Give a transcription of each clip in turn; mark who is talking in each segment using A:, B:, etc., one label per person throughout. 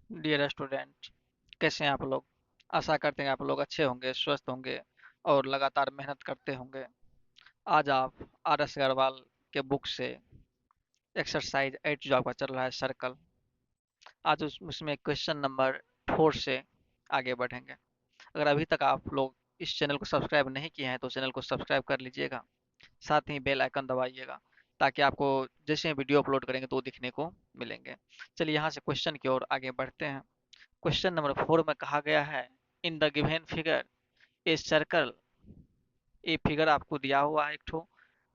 A: Dear student, कैसे हैं आप लोग। आशा करते हैं आप लोग अच्छे होंगे, स्वस्थ होंगे और लगातार मेहनत करते होंगे। आज आप आर एस अग्रवाल के बुक से एक्सरसाइज 8 जो आपका चल रहा है सर्कल, आज उसमें क्वेश्चन नंबर 4 से आगे बढ़ेंगे। अगर अभी तक आप लोग इस चैनल को सब्सक्राइब नहीं किए हैं तो चैनल को सब्सक्राइब कर लीजिएगा, साथ ही बेल आइकन दबाइएगा ताकि आपको जैसे वीडियो अपलोड करेंगे तो वो दिखने को मिलेंगे। चलिए यहाँ से क्वेश्चन की ओर आगे बढ़ते हैं। क्वेश्चन नंबर 4 में कहा गया है, in the given figure a circle, a figure आपको दिया हुआ है एक ठो,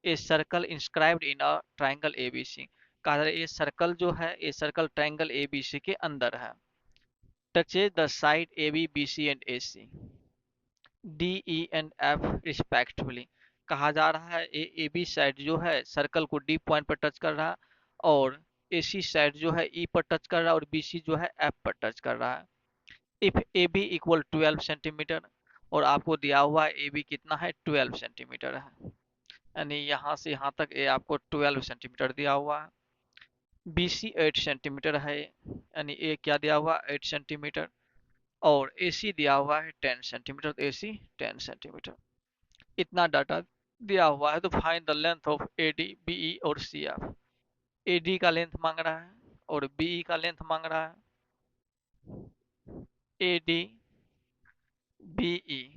A: a circle inscribed in a triangle ABC. कहा जा रहा है ये सर्कल जो है, ये सर्कल ट्राइंगल एबीसी के अंदर है। Touches the side A B B C and A C, D E and F respectively. कहा जा रहा है ए बी साइड जो है सर्कल को डी पॉइंट पर टच कर रहा है, और ए सी साइड जो है ई पर टच कर रहा है, और बी सी जो है एफ पर टच कर रहा है। If A B equal 12 centimetre, और आपको दिया हुआ है ए बी कितना है, 12 सेंटीमीटर है। यानी यहाँ से यहाँ तक ए आपको 12 सेंटीमीटर दिया हुआ है। बी सी 8 सेंटीमीटर है, यानी ए क्या दिया हुआ है, 8 सेंटीमीटर। और ए सी दिया हुआ है 10 सेंटीमीटर, तो ए सी 10 सेंटीमीटर। इतना डाटा दिया हुआ है, तो find the length of A D B E और सी एफ। ए डी का लेंथ मांग रहा है और बी ई का लेंथ मांग रहा है। ए डी बी ई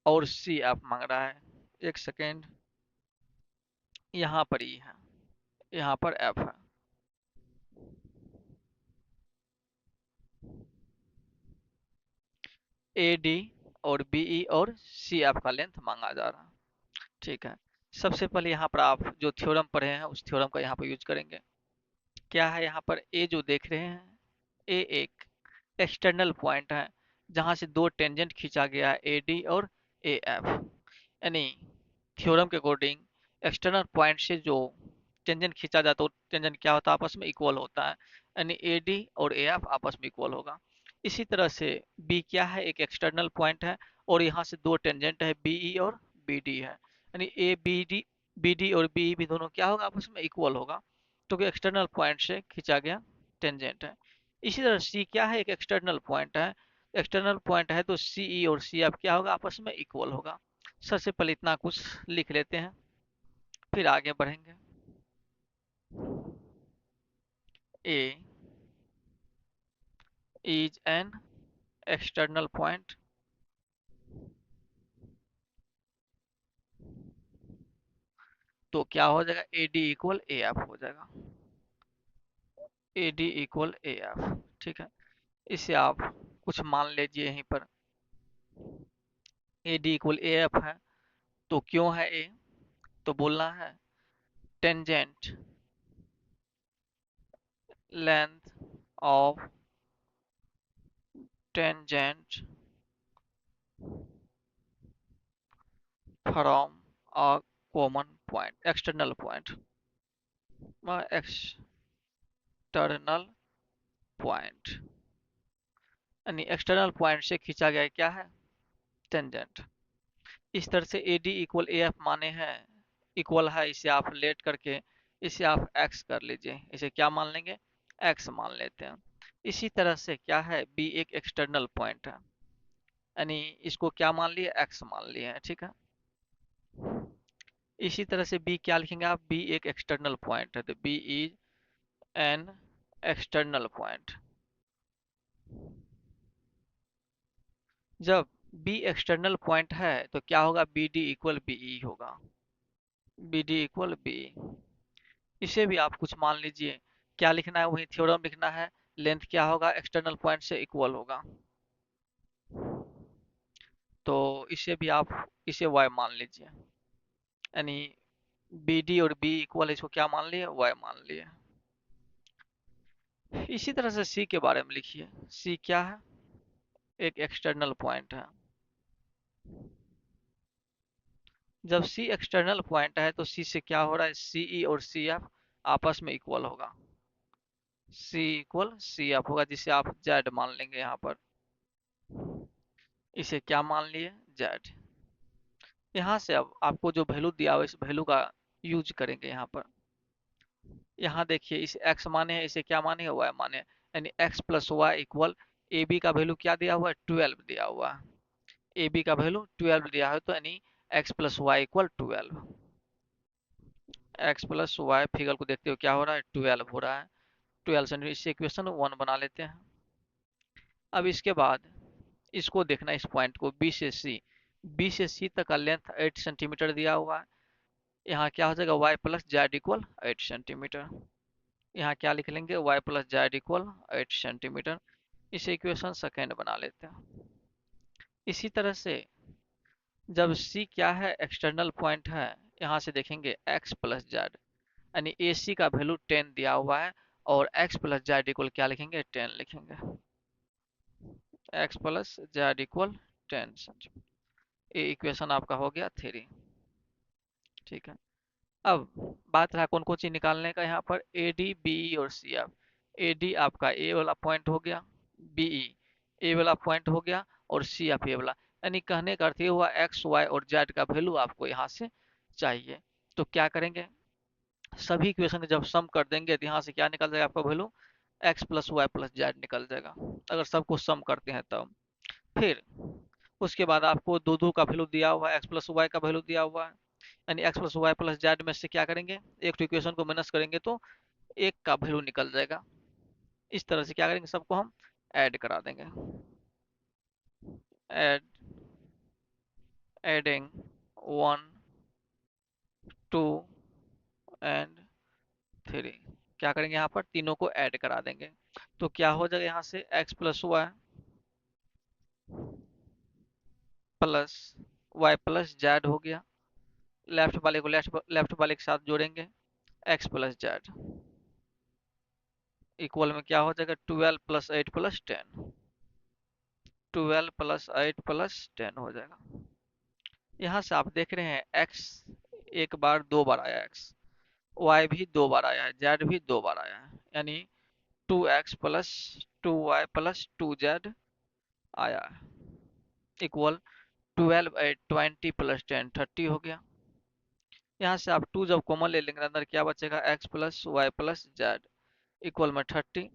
A: और सी एफ मांग रहा है। एक सेकेंड, यहाँ पर ई है, यहाँ पर एफ है। ए डी और बी ई और सी एफ का लेंथ मांगा जा रहा है। ठीक है, सबसे पहले यहाँ पर आप जो थ्योरम पढ़े हैं उस थ्योरम का यहाँ पर यूज करेंगे। क्या है यहाँ पर, ए जो देख रहे हैं, ए एक एक्सटर्नल पॉइंट है जहाँ से दो टेंजेंट खींचा गया है, ए डी और ए एफ। यानी थ्योरम के अकॉर्डिंग एक्सटर्नल पॉइंट से जो टेंजेंट खींचा जाता है तो टेंजेंट क्या होता है, आपस में इक्वल होता है। यानी ए डी और ए एफ आपस में इक्वल होगा। इसी तरह से बी क्या है, एक एक्सटर्नल पॉइंट है और यहाँ से दो टेंजेंट है, बी ई और बी डी है। यानी ए बी डी और बी ई भी दोनों क्या होगा, आपस में इक्वल होगा, क्योंकि एक्सटर्नल पॉइंट से खींचा गया टेंजेंट है। इसी तरह सी क्या है, एक एक्सटर्नल पॉइंट है। एक्सटर्नल पॉइंट है तो सी ई और सी एफ क्या होगा, आपस में इक्वल होगा। सबसे पहले इतना कुछ लिख लेते हैं, फिर आगे बढ़ेंगे। ए इज एन एक्सटर्नल पॉइंट, तो क्या हो जाएगा, A D equal A F हो जाएगा। A D equal A F, ठीक है। इसे आप कुछ मान लीजिए यहीं पर, A D equal A F है तो क्यों है ए, तो बोलना है tangent length of tangent from a common point, external point, external point. यानी एक्सटर्नल पॉइंट से खींचा गया क्या है, टेंजेंट। इस तरह से A D equal A F माने हैं, इक्वल है, इसे आप लेट करके इसे आप एक्स कर लीजिए, इसे क्या मान लेंगे, एक्स मान लेते हैं। इसी तरह से क्या है, बी एक एक्सटर्नल पॉइंट है, यानी इसको क्या मान लिए, एक्स मान लिए हैं, ठीक है। इसी तरह से बी क्या लिखेंगे आप, बी एक एक्सटर्नल पॉइंट है, तो B is an external point. जब बी एक्सटर्नल पॉइंट है तो क्या होगा, B D equal B E होगा, बी डी इक्वल बी। इसे भी आप कुछ मान लीजिए, क्या लिखना है, वही थ्योरम लिखना है। लेंथ क्या होगा, एक्सटर्नल पॉइंट से इक्वल होगा, तो इसे भी आप इसे y मान लीजिए। यानी बी डी और बी इक्वल, इसको क्या मान लिए, y मान लिए। इसी तरह से सी के बारे में लिखिए, सी क्या है, एक एक्सटर्नल पॉइंट है। जब सी एक्सटर्नल पॉइंट है तो सी से क्या हो रहा है, सी ई और सी एफ आपस में इक्वल होगा, सी इक्वल सी एफ होगा, जिसे आप जेड मान लेंगे यहाँ पर। इसे क्या मान लिए, जेड। यहाँ से अब आपको जो वैल्यू दिया हुआ है इस वैल्यू का यूज करेंगे यहाँ पर। यहाँ देखिए, इसे x माने हैं, इसे क्या माने हैं, y माने हैं। यानी X plus Y equal A B का वैल्यू क्या दिया हुआ है, 12 दिया हुआ है। ए बी का वैल्यू 12 दिया है, तो यानी X plus Y equal 12। X plus Y figure को देखते हो क्या हो रहा है, 12 हो रहा है। 12 से इस इक्वेशन 1 बना लेते हैं। अब इसके बाद इसको देखना, इस पॉइंट को बी से सी, बी से सी तक का लेंथ 8 सेंटीमीटर दिया हुआ है। यहाँ क्या हो जाएगा, Y plus Z equal 8 centimetre. यहाँ क्या लिख लेंगे, Y plus Z equal 8 centimetre. इसे इक्वेशन सेकेंड बना लेते हैं। इसी तरह से जब सी क्या है, एक्सटर्नल पॉइंट है, यहाँ से देखेंगे एक्स प्लस जेड, यानी ए सी का वैल्यू 10 दिया हुआ है, और एक्स प्लस जेड इक्वल क्या लिखेंगे, 10 लिखेंगे। X plus Z equal 10 centimetre. ये इक्वेशन आपका हो गया 3। ठीक है। अब बात रहा कौन कौन चीज निकालने का, यहाँ पर ए डी बी ई और सी एफ। ए डी आपका ए वाला पॉइंट हो गया, बी ई ए वाला पॉइंट हो गया, और सी एफ ए वाला। यानी कहने का अर्थ ये हुआ एक्स वाई और जेड का वैल्यू आपको यहाँ से चाहिए। तो क्या करेंगे, सभी इक्वेशन जब सम कर देंगे तो यहाँ से क्या निकल जाएगा आपका value, X plus Y plus Z निकल जाएगा, अगर सबको सम करते हैं तब। फिर उसके बाद आपको दो दो का वैल्यू दिया हुआ है, एक्स प्लस वाई का वैल्यू दिया हुआ है, यानी X plus Y plus Z में से क्या करेंगे, एक तो इक्वेशन को माइनस करेंगे तो एक का वैल्यू निकल जाएगा। इस तरह से क्या करेंगे, सबको हम ऐड करा देंगे। Add, adding 1 2 and 3। क्या करेंगे, यहाँ पर तीनों को ऐड करा देंगे। तो क्या हो जाएगा, यहाँ से X plus Y plus Y plus Z हो गया। लेफ्ट वाले को लेफ्ट वाले के साथ जोड़ेंगे, एक्स प्लस जेड इक्वल में क्या हो जाएगा, 12 प्लस 8 प्लस 10। 12 प्लस 8 प्लस 10 हो जाएगा। यहाँ से आप देख रहे हैं एक्स एक बार दो बार आया, एक्स वाई भी दो बार आया है, जेड भी दो बार आया है, यानी 2x plus 2y plus 2z आया है, इक्वल 12 8 20 प्लस 10 30 हो गया। यहाँ से आप 2 जब कॉमन ले लेंगे अंदर क्या बचेगा, x plus Y plus Z equal में 30,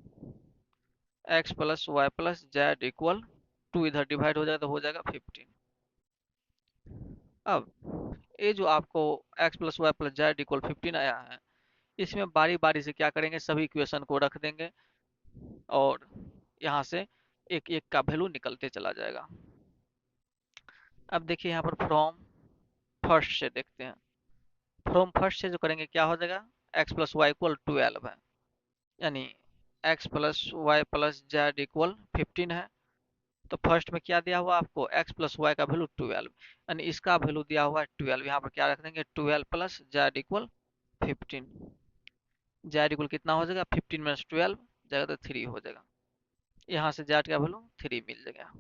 A: X plus Y plus Z equal 2 इधर डिवाइड हो जाएगा तो हो जाएगा 15। अब ये जो आपको x plus Y plus Z equal 15 आया है, इसमें बारी बारी से क्या करेंगे, सभी इक्वेशन को रख देंगे, और यहाँ से एक एक का वैल्यू निकलते चला जाएगा। अब देखिए यहाँ पर फ्रॉम फर्स्ट से देखते हैं। फ्रॉम फर्स्ट से जो करेंगे क्या हो जाएगा, x प्लस वाई इक्वल 12 है, यानी x plus Y plus Z equal 15 है। तो फर्स्ट में क्या दिया हुआ आपको, x प्लस वाई का वैल्यू 12, यानी इसका वैल्यू दिया हुआ है 12। यहाँ पर क्या रख देंगे, 12 plus Z equal 15। Z equal कितना हो जाएगा, 15 माइनस 12 जाएगा तो 3 हो जाएगा। यहाँ से जेड का वैल्यू 3 मिल जाएगा।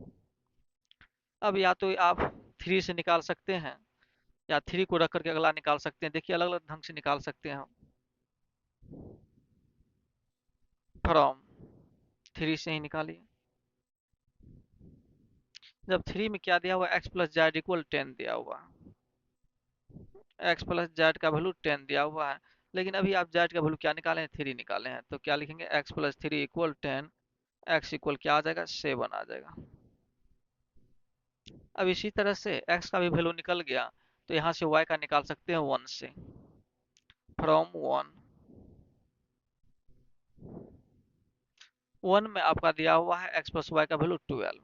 A: अब या तो आप 3 से निकाल सकते हैं, या 3 को रख करके अगला निकाल सकते हैं। देखिए अलग अलग ढंग से निकाल सकते हैं हम। फ्रॉम 3 से ही निकालिए। जब 3 में क्या दिया हुआ है, एक्स प्लस जेड इक्वल 10 दिया हुआ है, एक्स प्लस जेड का वैल्यू 10 दिया हुआ है, लेकिन अभी आप जेड का वैल्यू क्या निकाले हैं, 3 निकाले हैं, तो क्या लिखेंगे, x plus 3 equal 10, x equal क्या आ जाएगा, 7 आ जाएगा। अब इसी तरह से एक्स का भी वैल्यू निकल गया, तो यहाँ से वाई का निकाल सकते हैं 1 से। फ्रॉम 1, 1 में आपका दिया हुआ है एक्स प्लस वाई का वैल्यू 12,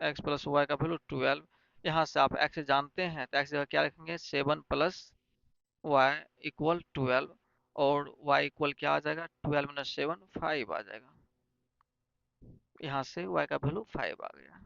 A: एक्स प्लस वाई का वैल्यू 12। यहाँ से आप एक्स जानते हैं तो एक्स जगह क्या रखेंगे, 7 प्लस वाई इक्वल 12, और वाई इक्वल क्या आ जाएगा, 12 माइनस 7 5 आ जाएगा। यहाँ से वाई का वैल्यू 5 आ गया।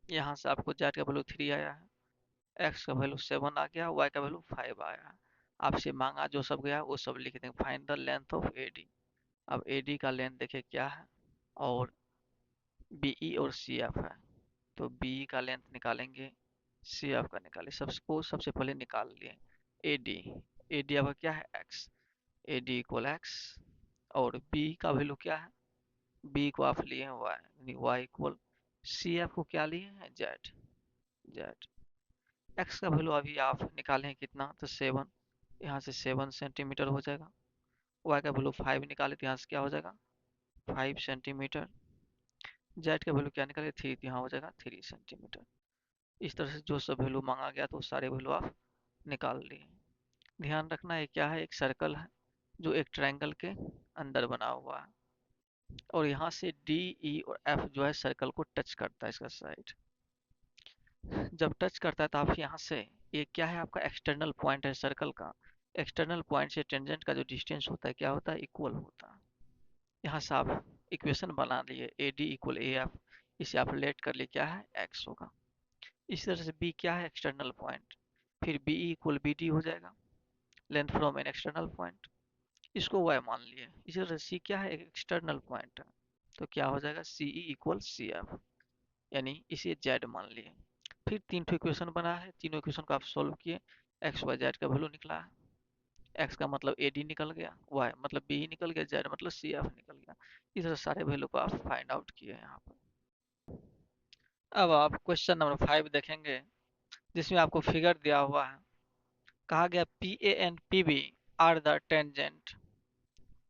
A: यहाँ से आपको जेड का वैल्यू 3 आया है, एक्स का वैल्यू 7 आ गया, वाई का वैल्यू 5 आया है। आपसे मांगा जो सब गया वो सब लिख देंगे। Find the length of AD. अब एडी का लेंथ देखिए क्या है, और बीई और सी एफ है, तो बीई का लेंथ निकालेंगे, सी एफ का निकालें, सबको सबसे पहले निकाल लिए। ए डी, ए डी अब क्या है x, A D equal x, और बी का वैल्यू क्या है, बी को आप लिए हैं वाई, यानी वाई इक्वल, सी एफ को क्या लिए हैं जेड, जेड। एक्स का वैल्यू अभी आप निकालें हैं कितना, तो 7, यहाँ से 7 सेंटीमीटर हो जाएगा। वाई का वैल्यू 5 निकाले तो यहाँ से क्या हो जाएगा 5 सेंटीमीटर। जेड का वैल्यू क्या निकाले 3, तो यहाँ हो जाएगा 3 सेंटीमीटर। इस तरह से जो सब वैल्यू मांगा गया तो सारे वैल्यू आप निकाल लिए। ध्यान रखना है क्या है, एक सर्कल है जो एक ट्रायंगल के अंदर बना हुआ है, और यहाँ से डी ई और एफ जो है सर्कल को टच करता है इसका साइड। जब टच करता है तो आप यहाँ से, ये क्या है आपका एक्सटर्नल पॉइंट है सर्कल का, एक्सटर्नल पॉइंट से टेंजेंट का जो डिस्टेंस होता है क्या होता है इक्वल होता है। यहाँ से आप इक्वेशन बना लिए A D equal A F, इसे आप लेट कर लिए क्या है एक्स होगा। इसी तरह से बी क्या है एक्सटर्नल पॉइंट, फिर बी इक्वल बी डी हो जाएगा, length from an external point, इसको वाई मान लिए। इसी तरह सी क्या है एक एक्सटर्नल पॉइंट है, तो क्या हो जाएगा सी ई इक्वल सी एफ, यानी इसे जेड मान लिए। फिर 3 इक्वेशन बना है, तीनों इक्वेशन को आप सोल्व किए, एक्स वाई जेड का वैल्यू निकला है। एक्स का मतलब ए डी निकल गया, वाई मतलब बी निकल गया, जेड मतलब सी एफ निकल गया। इस तरह सारे वैल्यू को आप फाइंड आउट किए यहाँ पर। अब आप क्वेश्चन नंबर 5 देखेंगे, जिसमें आपको फिगर दिया हुआ है। कहा गया P A and P B are the tangent,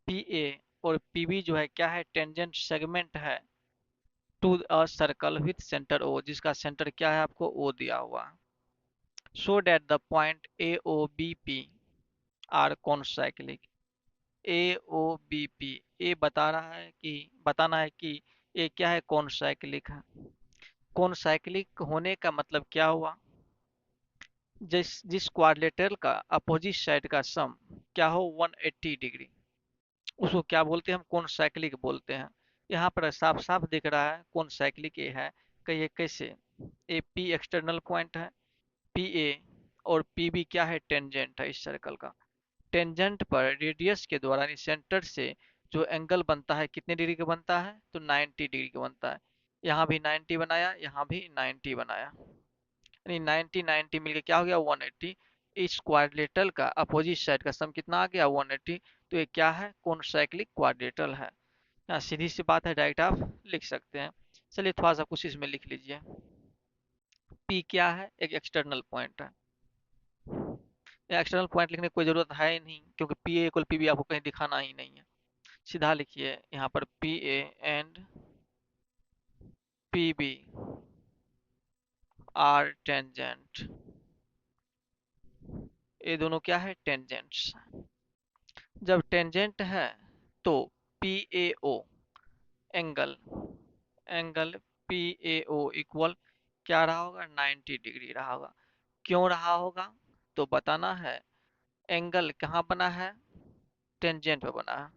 A: P A और पी बी जो है क्या है टेंजेंट सेगमेंट है to a circle with centre O, जिसका सेंटर क्या है आपको ओ दिया हुआ है। So that the point A O B P are concyclic, A O B P, ए बता रहा है कि, बताना है कि ये क्या है कॉन्साइक्लिक है। कॉन्साइक्लिक होने का मतलब क्या हुआ, जिस क्वाड्रिलेटरल का अपोजिट साइड का सम क्या हो 180 डिग्री, उसको क्या बोलते हैं हम कॉन्साइक्लिक बोलते हैं। यहाँ पर साफ साफ दिख रहा है कॉन्साइक्लिक ये है कि ये कैसे, ए पी एक्सटर्नल पॉइंट है, पी ए और पी बी क्या है टेंजेंट है इस सर्कल का। टेंजेंट पर रेडियस के द्वारा यानी सेंटर से जो एंगल बनता है कितने डिग्री का बनता है, तो 90 डिग्री का बनता है। यहाँ भी 90 बनाया, यहाँ भी 90 बनाया, यानी 90 90 मिलके क्या हो गया 180। इस क्वाड्रिलेटरल का अपोजिट साइड का सम कितना आ गया 180, तो ये क्या है कॉन्साइक्लिक क्वाड्रिलेटरल है। यहाँ सीधी सी बात है, डायरेक्ट आप लिख सकते हैं। चलिए थोड़ा सा कुछ इसमें लिख लीजिए। पी क्या है एक एक्सटर्नल पॉइंट है, एक्सटर्नल पॉइंट लिखने की कोई जरूरत है ही नहीं, क्योंकि P A equal P B आपको कहीं दिखाना ही नहीं है। सीधा लिखिए यहाँ पर P A and P B are tangent, ये दोनों क्या है टेंजेंट्स। जब टेंजेंट है तो P A O angle, angle P A O equal क्या रहा होगा 90 डिग्री रहा होगा। क्यों रहा होगा, तो बताना है। एंगल कहाँ बना है, टेंजेंट पे बना है।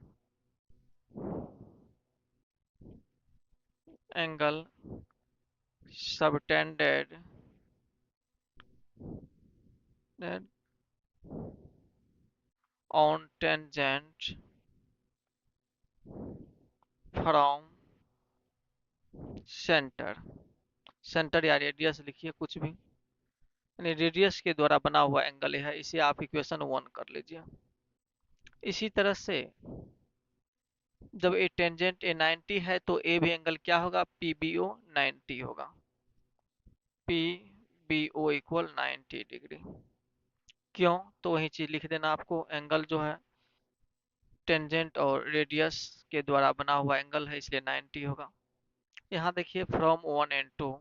A: Angle subtended on tangent from centre, centre या रेडियस लिखिए कुछ भी, यानी रेडियस के द्वारा बना हुआ एंगल है, इसे आप इक्वेशन 1 कर लीजिए। इसी तरह से जब ए टेंजेंट ए 90 है तो ए भी एंगल क्या होगा पी बी ओ 90 होगा, P B O equal 90 degree. क्यों, तो वही चीज लिख देना आपको, एंगल जो है टेंजेंट और रेडियस के द्वारा बना हुआ एंगल है इसलिए 90 होगा। यहाँ देखिए फ्रॉम 1 एंड 2,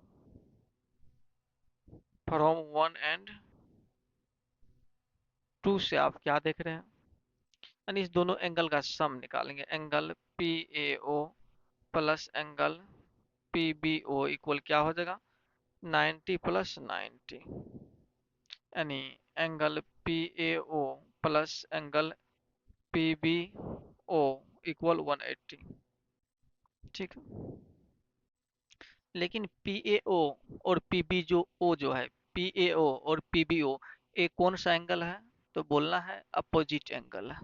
A: फ्रॉम 1 एंड 2 से आप क्या देख रहे हैं, यानी इस दोनों एंगल का सम निकालेंगे। Angle P A O plus angle P B O equal क्या हो जाएगा 90 प्लस 90, यानी angle P A O plus angle P B O equal 180। ठीक है, लेकिन पी ए ओ और पी बी जो ओ जो है, पी ए ओ और पी बी ओ ये कौन सा एंगल है, तो बोलना है अपोजिट एंगल है।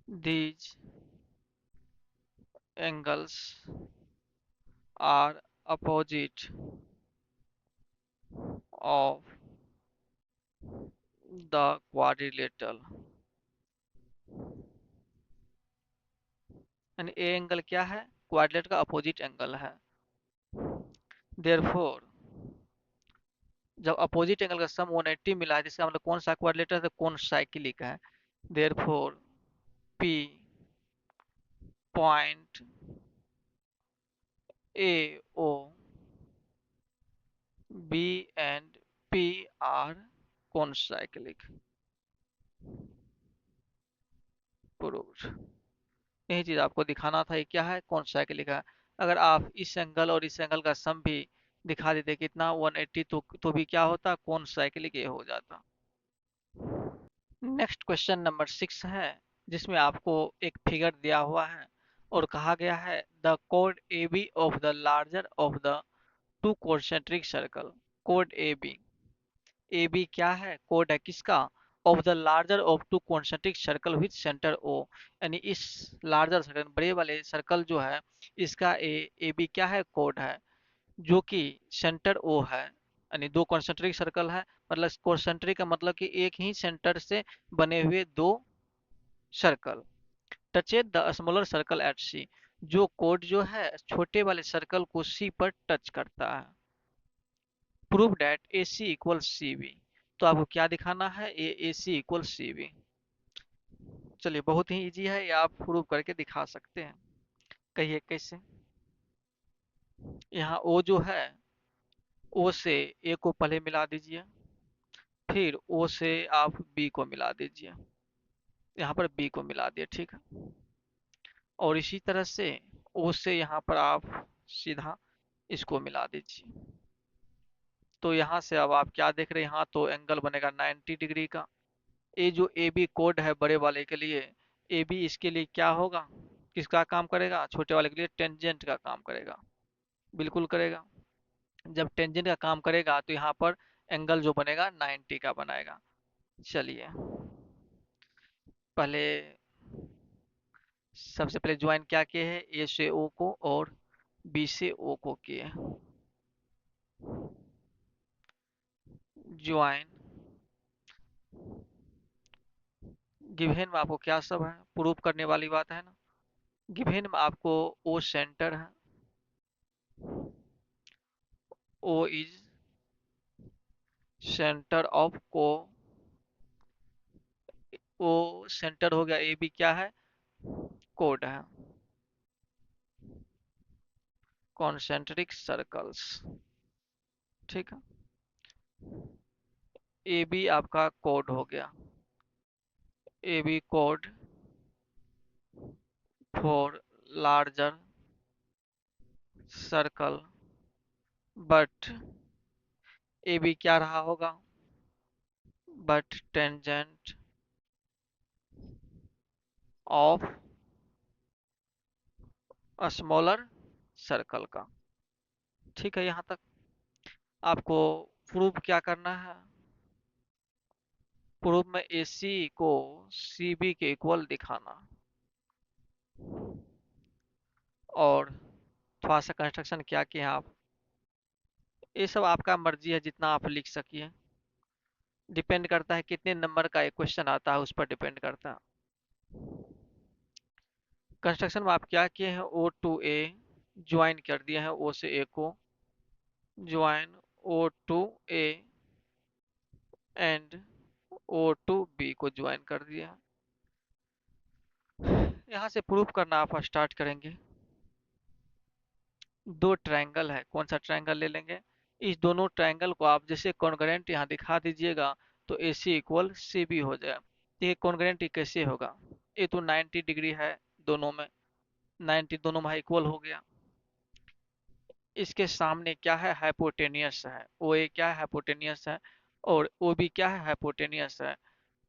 A: These angles are opposite of the quadrilateral, यानी ए एंगल क्या है, क्वाड्रिलेटरल का अपोजिट एंगल है। देयरफॉर जब अपोजिट एंगल का सम 180 मिला है, जिसका मतलब कौन सा क्वाड्रिलेटरल है, कौन साइक्लिक है। Therefore P point A O B and P R कौन साइक्लिक, प्रूव्ड। यही चीज आपको दिखाना था, ये क्या है, कौन साइक्लिक है। अगर आप इस एंगल और इस एंगल का सम भी दिखा देते कितना 180, तो भी क्या होता, कौन साइक्लिक ये हो जाता। नेक्स्ट क्वेश्चन नंबर 6 है, जिसमें आपको एक फिगर दिया हुआ है और कहा गया है द कोड A B of the larger of the two concentric circle. कोड ए बी क्या है, कोड है किसका, of the larger of two concentric circle with centre O, यानी इस लार्जर सर्कल बड़े वाले सर्कल जो है, इसका ए बी क्या है, कोड है, जो कि सेंटर ओ है। यानी दो कॉन्सेंट्रिक सर्कल है, मतलब कॉन्सेंट्रिक का मतलब कि एक ही सेंटर से बने हुए दो circle. Touches the smaller circle at C, जो कोड जो है छोटे वाले सर्कल को सी पर टच करता है। Prove that A C equal C B, तो आपको क्या दिखाना है, ए सी इक्वल सी बी। चलिए बहुत ही इजी है, ये आप प्रूव करके दिखा सकते हैं। कहिए कैसे। यहाँ ओ जो है, ओ से ए को पहले मिला दीजिए, फिर ओ से आप बी को मिला दीजिए, यहाँ पर बी को मिला दिए, ठीक है। और इसी तरह से ओ से यहाँ पर आप सीधा इसको मिला दीजिए। तो यहाँ से अब आप क्या देख रहे हैं, यहाँ तो एंगल बनेगा 90 डिग्री का। ये जो ए बी कोड है बड़े वाले के लिए, ए बी इसके लिए क्या होगा, किसका काम करेगा, छोटे वाले के लिए टेंजेंट का काम करेगा, बिल्कुल करेगा। जब टेंजेंट का काम करेगा तो यहाँ पर एंगल जो बनेगा 90 का बनाएगा। चलिए पहले, सबसे पहले ज्वाइन क्या किए हैं, ए से ओ को और बी से ओ को किए। ज्वाइन गिवन में आपको क्या सब है, प्रूव करने वाली बात है ना। गिवन में आपको ओ सेंटर है, ओ इज सेंटर ऑफ को, ओ सेंटर हो गया, ए बी क्या है, कोड है, कॉन्सेंट्रिक सर्कल्स, ठीक है। ए बी आपका कोड हो गया, ए बी कोड for larger circle, but A B क्या रहा होगा, but tangent of smaller circle का, ठीक है। यहाँ तक आपको प्रूफ क्या करना है, प्रूफ में ए सी को सी बी के इक्वल दिखाना, और थोड़ा सा कंस्ट्रक्शन क्या किए आप, ये सब आपका मर्जी है, जितना आप लिख सकिए, डिपेंड करता है कितने नंबर का एक क्वेश्चन आता है, उस पर डिपेंड करता है। कंस्ट्रक्शन में आप क्या किए हैं, ओ टू ए ज्वाइन कर दिए हैं, ओ से ए को, join O to A and O to B को ज्वाइन कर दिया। यहाँ से प्रूफ करना आप स्टार्ट करेंगे। दो ट्रायंगल है, कौन सा ट्रायंगल ले लेंगे, इस दोनों ट्रायंगल को आप जैसे कॉन्ग्रुएंट यहाँ दिखा दीजिएगा, तो ए सी इक्वल सी बी हो जाए। ये कॉन्ग्रुएंट कैसे होगा, ये तो 90 डिग्री है दोनों में, 90 दोनों में इक्वल हो गया। इसके सामने क्या है, हाइपोटेनियस है, ओ ए क्या है, हाइपोटेनियस है, और ओ बी क्या है, हाइपोटेनियस है।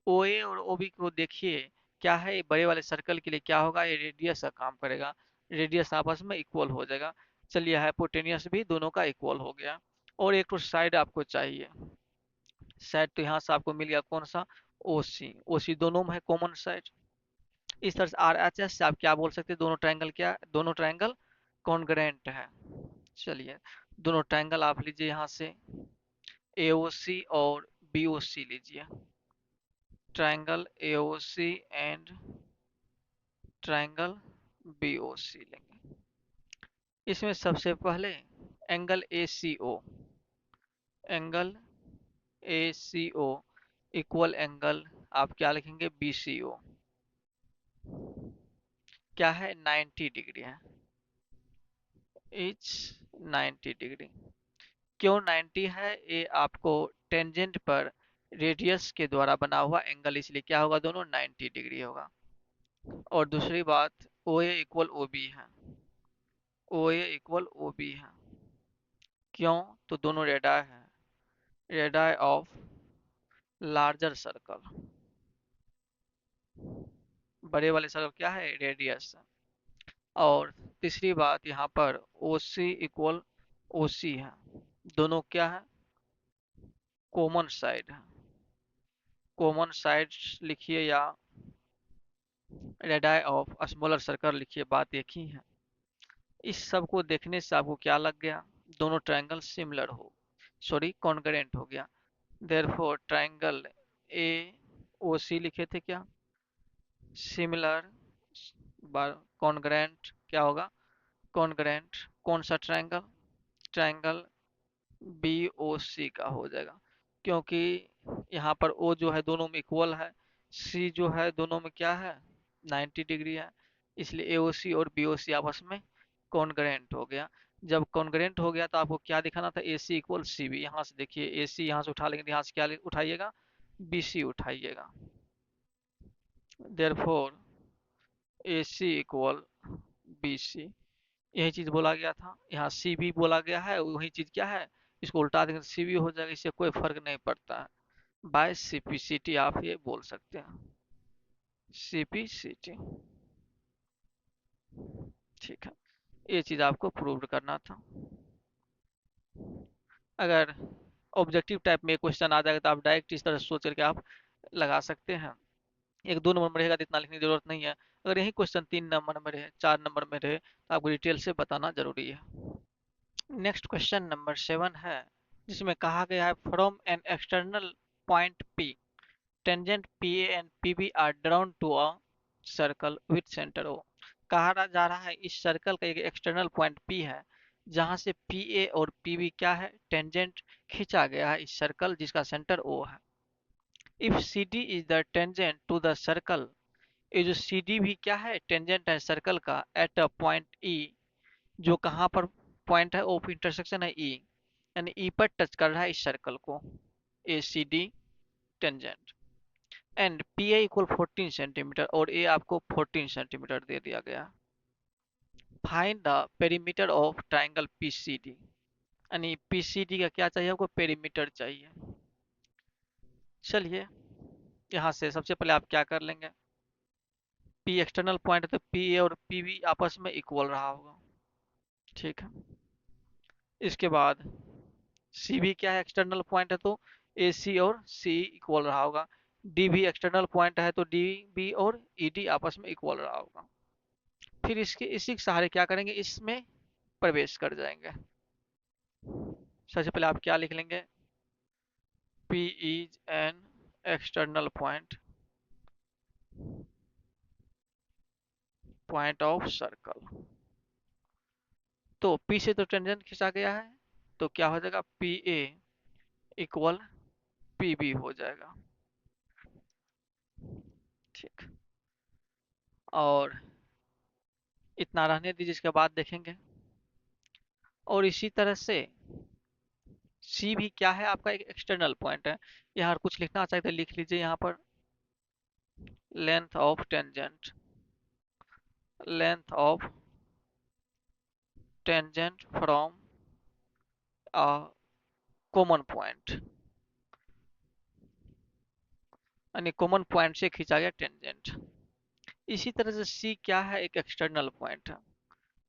A: ओ ए और ओ बी को देखिए, क्या है, ये बड़े वाले सर्कल के लिए क्या होगा, ये रेडियस का काम करेगा, रेडियस आपस में इक्वल हो जाएगा। चलिए हाइपोटेनियस भी दोनों का इक्वल हो गया। और एक तो साइड आपको चाहिए, साइड तो यहाँ से आपको मिल गया, कौन सा, ओ सी, ओ सी दोनों में है कॉमन साइड, इस तरह से आर एच एस से आप क्या बोल सकते हैं, दोनों ट्रायंगल क्या, दोनों ट्रायंगल कॉन्ग्रुएंट है। चलिए, दोनों ट्रायंगल आप लीजिए यहाँ से, AOC और BOC लीजिए, triangle AOC and triangle BOC लेंगे। इसमें सबसे पहले angle ACO, angle ACO equal angle आप क्या लिखेंगे, BCO, क्या है 90 डिग्री है, इच 90 डिग्री। क्यों 90 है, ये आपको टेंजेंट पर रेडियस के द्वारा बना हुआ एंगल, इसलिए क्या होगा, दोनों 90 डिग्री होगा। और दूसरी बात, OA इक्वल OB है, OA इक्वल OB है। क्यों, तो दोनों रेडाई है, रेडाई ऑफ लार्जर सर्कल, बड़े वाले सर्कल क्या है, रेडियस। और तीसरी बात, यहाँ पर OC इक्वल OC है, दोनों क्या है, कॉमन साइड है, कॉमन साइड लिखिए या रेडाई ऑफ स्मॉलर सर्कल लिखिए, बात एक ही है। इस सब को देखने से आपको क्या लग गया, दोनों ट्रायंगल सिमिलर हो, सॉरी कॉन्करेंट हो गया। देयरफॉर ट्रायंगल ए ओ सी लिखे थे क्या, सिमिलर बार कॉन्ग्रेंट क्या होगा, कॉन्ग्रेंट, कौन सा ट्रायंगल, ट्रायंगल BOC का हो जाएगा। क्योंकि यहाँ पर O जो है दोनों में इक्वल है, C जो है दोनों में क्या है, 90 डिग्री है, इसलिए AOC और BOC आपस में कॉन्ग्रेंट हो गया। जब कॉन्ग्रेंट हो गया तो आपको क्या दिखाना था, AC इक्वल CB। यहाँ से देखिए AC यहाँ से उठा लेंगे तो यहाँ से क्या उठाइएगा, BC उठाइएगा। देयरफॉर AC इक्वल BC, यही चीज बोला गया था, यहाँ CB बोला गया है, वही चीज क्या है, इसको उल्टा देंगे तो CB हो जाएगा, इससे कोई फर्क नहीं पड़ता है। बाय CPCT आप ये बोल सकते हैं, CPCT, ठीक है। ये चीज आपको प्रूव करना था। अगर ऑब्जेक्टिव टाइप में क्वेश्चन आ जाएगा तो आप डायरेक्ट इस तरह सोच करके आप लगा सकते हैं, एक दो नंबर में रहेगा तो इतना लिखने की जरूरत नहीं है। अगर यही क्वेश्चन 3 नंबर में रहे, 4 नंबर में रहे, तो आपको डिटेल से बताना जरूरी है। नेक्स्ट क्वेश्चन नंबर 7 है, जिसमें कहा गया है from an external point P tangent PA and PB are drawn to a circle with centre O। कहा जा रहा है इस सर्कल का एक एक्सटर्नल पॉइंट P है, जहां से PA और PB क्या है, टेंजेंट खींचा गया है इस सर्कल जिसका सेंटर O है। If CD is the tangent to the circle, ये जो CD भी क्या है, टेंजेंट है सर्कल का, एट अ पॉइंट E, जो कहाँ पर पॉइंट है, ऑफ इंटरसेक्शन है E, यानी E पर टच कर रहा है इस सर्कल को, ACD tangent. And PA equal 14 centimetre और A आपको 14 सेंटीमीटर दे दिया गया। Find the perimeter of triangle PCD, यानी PCD का क्या चाहिए आपको, पेरीमीटर चाहिए। चलिए, यहाँ से सबसे पहले आप क्या कर लेंगे, P एक्सटर्नल पॉइंट है तो PA और PB आपस में इक्वल रहा होगा, ठीक है। इसके बाद CB क्या है, एक्सटर्नल पॉइंट है तो AC और CE इक्वल रहा होगा। DB एक्सटर्नल पॉइंट है तो DB और ED आपस में इक्वल रहा होगा। फिर इसके इसी के सहारे क्या करेंगे, इसमें प्रवेश कर जाएंगे। सबसे पहले आप क्या लिख लेंगे, P is an external point, point of circle. तो P से तो टेंजेंट खींचा गया है, तो क्या हो जाएगा, PA इक्वल PB हो जाएगा, ठीक। और इतना रहने दीजिए, इसके बाद देखेंगे। और इसी तरह से C भी क्या है, आपका एक एक्सटर्नल पॉइंट है। यहाँ कुछ लिखना चाहते हैं लिख लीजिए, यहाँ पर length of tangent, length of tangent from a common point, यानी कॉमन पॉइंट से खींचा गया टेंजेंट। इसी तरह से C क्या है, एक एक्सटर्नल पॉइंट है,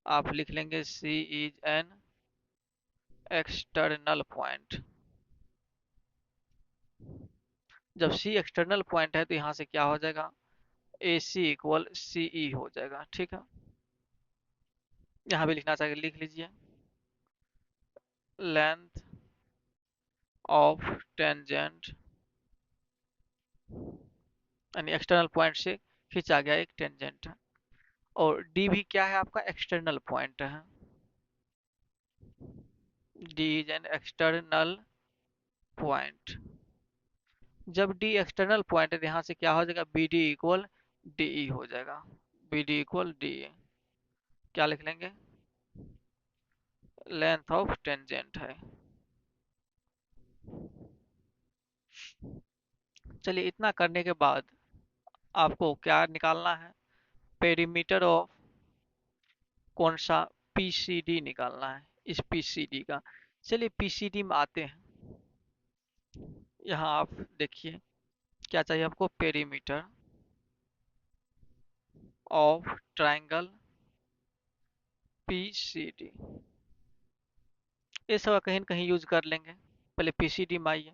A: आप लिख लेंगे C is an external point. जब C एक्सटर्नल पॉइंट है तो यहाँ से क्या हो जाएगा, ए सी इक्वल सी ई हो जाएगा। ठीक है, यहाँ भी लिखना चाहिए, लिख लीजिए। लेंथ ऑफ टेंजेंट यानी एक्सटर्नल पॉइंट से खींचा गया एक टेंजेंट है, और डी भी क्या है आपका, एक्सटर्नल पॉइंट है। D is an external point. जब डी एक्सटर्नल पॉइंट है तो यहाँ से क्या हो जाएगा, B D equal D E हो जाएगा। B D equal D E, क्या लिख लेंगे, लेंथ ऑफ टेंजेंट है। चलिए, इतना करने के बाद आपको क्या निकालना है, पेरीमीटर ऑफ कौन सा, पीसीडी निकालना है, इस पीसीडी का। चलिए पीसीडी में आते हैं। यहाँ आप देखिए क्या चाहिए आपको, पेरीमीटर ऑफ ट्रायंगल पीसीडी। ये सब कहीं न कहीं यूज कर लेंगे। पहले पीसीडी में आइए।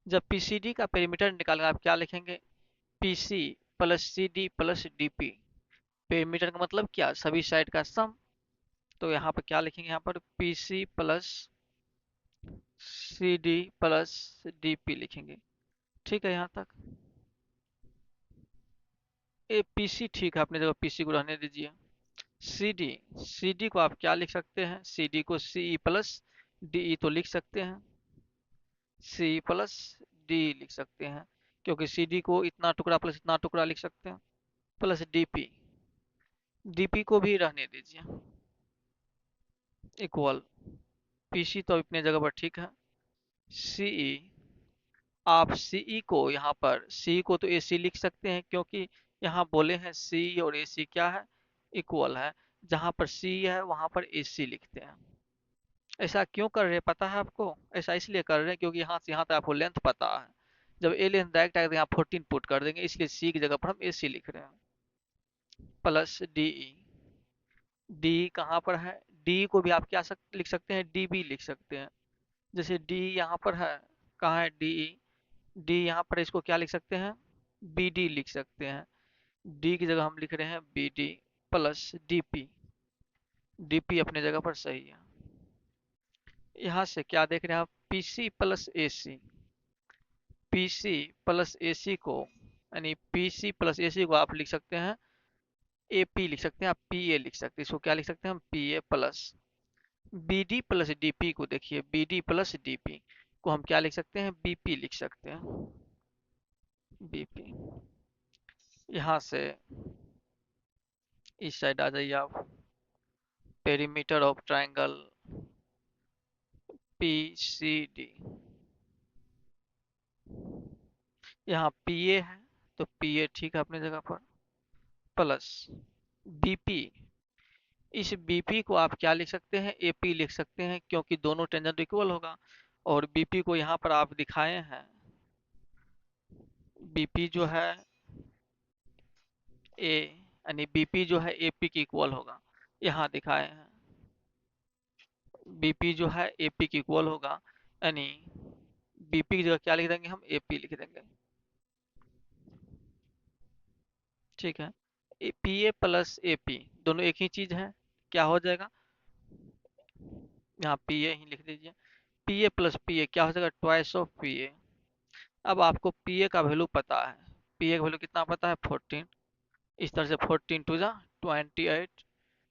A: जब पीसीडी का पेरीमीटर निकालेंगे आप क्या लिखेंगे, PC plus C D plus DP. Perimeter का मतलब क्या, सभी साइड का सम। तो यहाँ पर क्या लिखेंगे, यहाँ पर PC plus C D plus DP लिखेंगे। ठीक है यहाँ तक। ये पीसी ठीक है, अपनी जगह पीसी को रहने दीजिए। सी डी, सी डी को आप क्या लिख सकते हैं, सी डी को सी ई प्लस डी ई तो लिख सकते हैं, सी प्लस डी लिख सकते हैं, क्योंकि सी डी को इतना टुकड़ा प्लस इतना टुकड़ा लिख सकते हैं, प्लस डीपी, डीपी को भी रहने दीजिए, इक्वल पीसी तो अपने जगह पर ठीक है, सीई, आप सीई को यहाँ पर, सी को तो एसी लिख सकते हैं क्योंकि यहाँ बोले हैं सी और एसी क्या है, इक्वल है। जहाँ पर सी है वहाँ पर एसी लिखते हैं। ऐसा क्यों कर रहे हैं पता है आपको, ऐसा इसलिए कर रहे हैं क्योंकि यहाँ से यहाँ तक आपको लेंथ पता है। जब ए लेंथ डायरेक्ट आएगा तो यहाँ 14 पुट कर देंगे, इसलिए सी की जगह पर हम एसी लिख रहे हैं, प्लस डी ई। डी कहाँ पर है, डी को भी आप क्या लिख सकते हैं, डी बी लिख सकते हैं। जैसे डी यहाँ पर है, कहाँ है डी ई, डी यहाँ पर, इसको क्या लिख सकते हैं, बी डी लिख सकते हैं। डी की जगह हम लिख रहे हैं B D plus D P, D P अपने जगह पर सही है। यहाँ से क्या देख रहे हैं आप, PC plus AC, PC plus AC को, यानी पीसी प्लस एसी को आप लिख सकते हैं एपी लिख सकते हैं, आप पीए लिख सकते हैं, इसको क्या लिख सकते हैं हम, पीए प्लस बीडी प्लस डीपी को देखिए, बीडी प्लस डीपी को हम क्या लिख सकते हैं, बीपी लिख सकते हैं, बीपी। यहाँ से इस साइड आ जाइए आप, पेरीमीटर ऑफ ट्रायंगल पीसीडी, यहाँ पीए है तो पीए ठीक है अपनी जगह पर, प्लस बीपी, इस बीपी को आप क्या लिख सकते हैं, एपी लिख सकते हैं क्योंकि दोनों टेंजेंट इक्वल होगा। और बीपी को यहाँ पर आप दिखाए हैं, बीपी जो है ए, यानी बीपी जो है एपी की इक्वल होगा, यहाँ दिखाए हैं बीपी जो है एपी की इक्वल होगा, यानी बीपी की जगह क्या लिख देंगे हम, एपी लिख देंगे। ठीक है, पी ए प्लस एपी दोनों एक ही चीज है, क्या हो जाएगा, यहाँ पी ए ही लिख दीजिए, P A plus P A क्या हो जाएगा, ट्वाइस ऑफ पी ए। अब आपको पी ए का वैल्यू पता है, पी ए का वैल्यू कितना पता है, 14। इस तरह से 14 टू जा 28,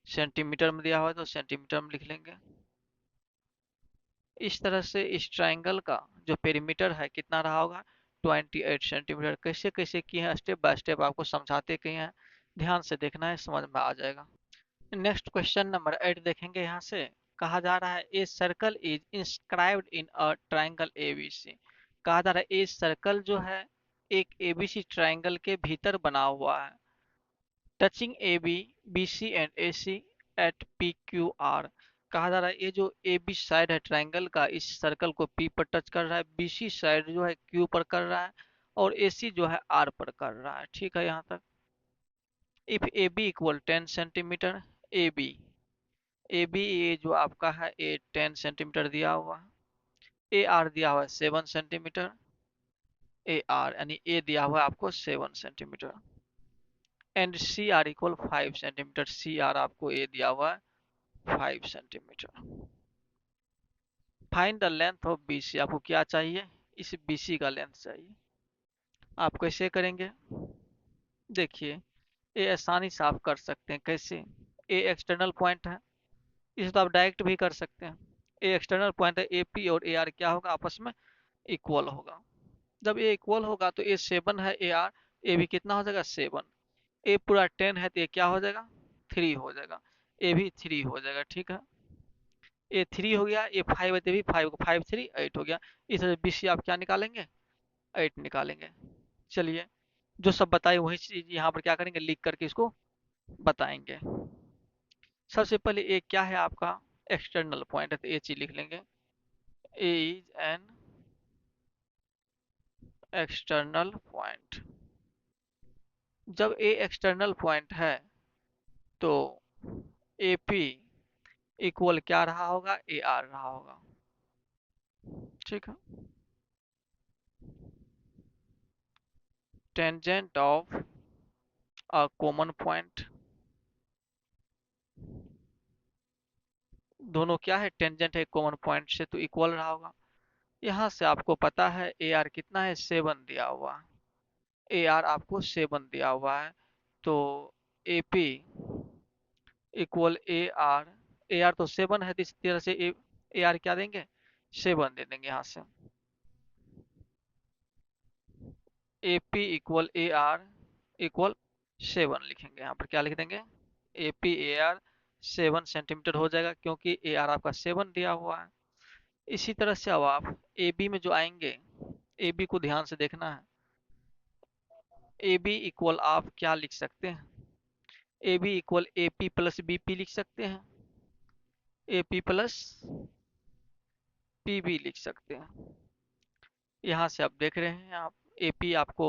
A: सेंटीमीटर में दिया हुआ है तो सेंटीमीटर में लिख लेंगे। इस तरह से इस ट्रायंगल का जो पेरीमीटर है कितना रहा होगा, 28 सेंटीमीटर। कैसे कैसे किए हैं, स्टेप बाय स्टेप आपको समझाते गए हैं, ध्यान से देखना है, समझ में आ जाएगा। नेक्स्ट क्वेश्चन नंबर 8 देखेंगे। यहाँ से कहा जा रहा है a circle is inscribed in a triangle ABC. कहा जा रहा है ए सर्कल जो है एक एबीसी ट्रायंगल के भीतर बना हुआ है, touching A B B C and A C at P Q R. कहा जा रहा है ये जो ए बी साइड है ट्राइंगल का, इस सर्कल को पी पर टच कर रहा है, बी सी साइड जो है क्यू पर कर रहा है, और ए सी जो है आर पर कर रहा है। ठीक है यहाँ तक। If A B equal 10 centimetre, A B ये जो आपका है ए 10 सेंटीमीटर दिया हुआ है, ए आर दिया हुआ है 7 सेंटीमीटर, ए आर यानी ए दिया हुआ है आपको 7 centimetre. And C R equal 5 centimetre. C R आपको ए दिया हुआ है 5 centimetre. Find the length of B C. आपको क्या चाहिए? इस बी सी का लेंथ चाहिए। आप कैसे करेंगे? देखिए, ये आसानी से आप कर सकते हैं। कैसे? ए एक्सटर्नल पॉइंट है, इसे तो आप डायरेक्ट भी कर सकते हैं। ए एक्सटर्नल पॉइंट है, ए पी और ए आर क्या होगा? आपस में इक्वल होगा। जब ए इक्वल होगा तो ए 7 है, ए आर, ए भी कितना हो जाएगा? 7। ए पूरा 10 है तो ये क्या हो जाएगा? 3 हो जाएगा। ए भी 3 हो जाएगा। ठीक है, ए 3 हो गया, ए 5 है तो भी 5, 5 3 8 हो गया। इस तरह बी सी आप क्या निकालेंगे? 8 निकालेंगे। चलिए, जो सब बताए वही चीज यहाँ पर क्या करेंगे? लिख करके इसको बताएंगे। सबसे पहले ए क्या है आपका? एक्सटर्नल पॉइंट है तो ए चीज लिख लेंगे। ए इज एन एक्सटर्नल पॉइंट। जब ए एक्सटर्नल पॉइंट है तो ए पी इक्वल क्या रहा होगा? ए आर रहा होगा। ठीक है, tangent of a common point. दोनों क्या है? टेंजेंट है कॉमन पॉइंट से तो इक्वल रहा होगा। यहाँ से आपको पता है ए आर कितना है? 7 दिया हुआ है। ए आर आपको 7 दिया हुआ है, तो ए P equal A R. A R तो 7 है तो इस तरह से ए आर क्या देंगे? 7 दे देंगे यहाँ से। ए पी इक्वल ए आर इक्वल 7 लिखेंगे। यहाँ पर क्या लिख देंगे? A P A R 7 centimetre हो जाएगा, क्योंकि ए आर आपका 7 दिया हुआ है। इसी तरह से अब आप ए बी में जो आएंगे, ए बी को ध्यान से देखना है। ए बी इक्वल आप क्या लिख सकते हैं? A B equal A P plus B P लिख सकते हैं। A P plus P B लिख सकते हैं। यहाँ से आप देख रहे हैं, आप ए पी आपको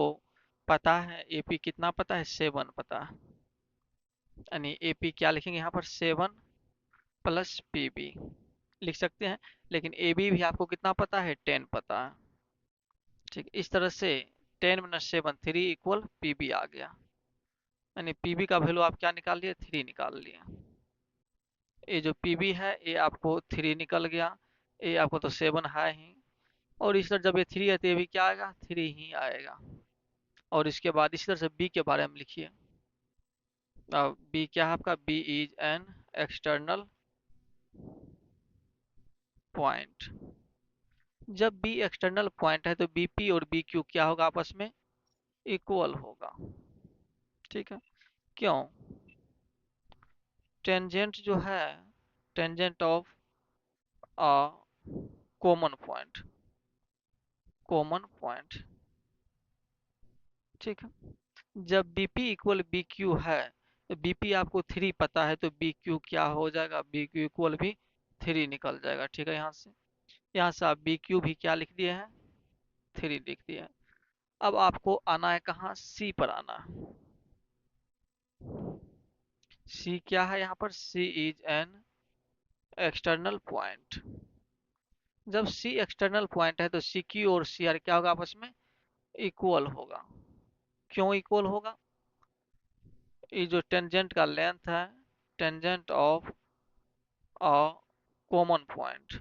A: पता है, ए पी कितना पता है? 7 पता है। यानी ए पी क्या लिखेंगे यहाँ पर? 7 प्लस पी बी लिख सकते हैं। लेकिन ए बी भी आपको कितना पता है? 10 पता है। ठीक, इस तरह से 10 माइनस 7 3 इक्वल पी बी आ गया। यानी पी बी का वैल्यू आप क्या निकाल लिए? 3 निकाल लिए। ये जो पी बी है ये आपको 3 निकल गया। ये आपको तो 7 है ही, और इस तरह जब ये 3 है तो ये भी क्या आएगा? 3 ही आएगा। और इसके बाद इसी तरह से बी के बारे में लिखिए। अब बी क्या है आपका? B is an external point. जब बी एक्सटर्नल पॉइंट है तो बी पी और बी क्यू क्या होगा? आपस में इक्वल होगा। ठीक है, क्यों? टेंजेंट जो है, tangent of a common point, common point. ठीक है, जब B P equal B Q है तो बी पी आपको 3 पता है तो बी क्यू क्या हो जाएगा? बी क्यू इक्वल भी 3 निकल जाएगा। ठीक है, यहाँ से आप बी क्यू भी क्या लिख दिए हैं? 3 लिख दिए हैं। अब आपको आना है कहाँ? सी पर आना है। सी क्या है यहाँ पर? सी इज एन एक्सटर्नल पॉइंट। जब सी एक्सटर्नल पॉइंट है तो सी क्यू और सी आर क्या होगा? आपस में इक्वल होगा। क्यों इक्वल होगा? ये जो टेंजेंट का लेंथ है, tangent of a common point,